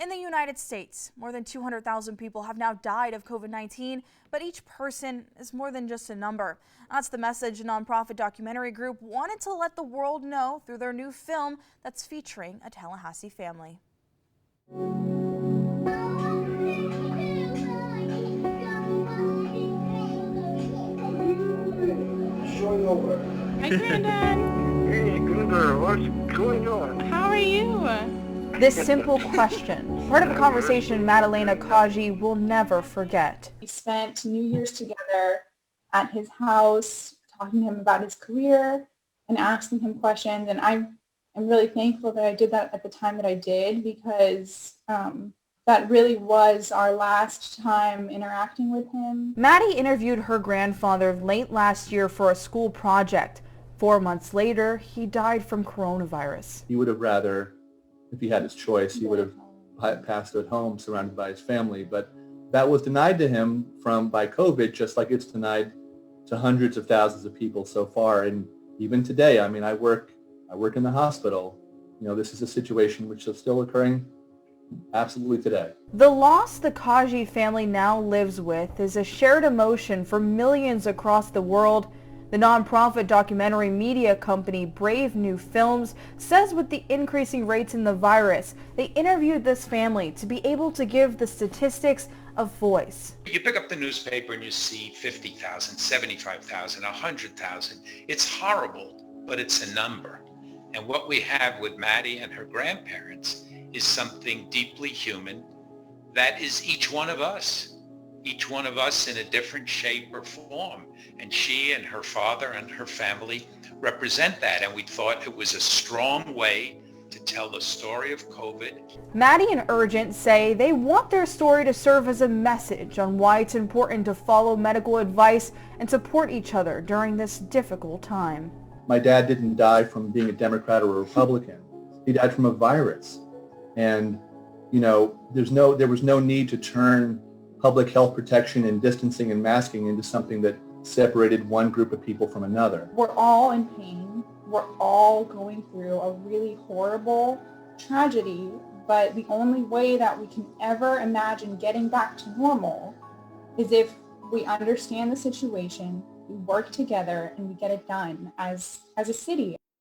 In the United States, more than 200,000 people have now died of COVID-19, but each person is more than just a number. That's the message a nonprofit documentary group wanted to let the world know through their new film that's featuring a Tallahassee family. Hi, Granddad. Hey, Gunther, what's going on? How are you? This simple question, part of a conversation Madalena Kaji will never forget. We spent New Year's together at his house, talking to him about his career and asking him questions. And I'm really thankful that I did that at the time that I did, because that really was our last time interacting with him. Maddie interviewed her grandfather late last year for a school project. 4 months later, he died from coronavirus. He would have rather, if he had his choice, he would have passed at home surrounded by his family. But that was denied to him by COVID, just like it's denied to hundreds of thousands of people so far. And even today, I mean, I work in the hospital. You know, this is a situation which is still occurring absolutely today. The loss the Kaji family now lives with is a shared emotion for millions across the world. The nonprofit documentary media company Brave New Films says with the increasing rates in the virus, they interviewed this family to be able to give the statistics a voice. You pick up the newspaper and you see 50,000, 75,000, 100,000. It's horrible, but it's a number. And what we have with Maddie and her grandparents is something deeply human that is each one of us in a different shape or form. And she and her father and her family represent that. And we thought it was a strong way to tell the story of COVID. Maddie and Urgent say they want their story to serve as a message on why it's important to follow medical advice and support each other during this difficult time. My dad didn't die from being a Democrat or a Republican. He died from a virus. And, you know, there was no need to turn public health protection and distancing and masking into something that separated one group of people from another. We're all in pain. We're all going through a really horrible tragedy, but the only way that we can ever imagine getting back to normal is if we understand the situation, we work together, and we get it done as a city.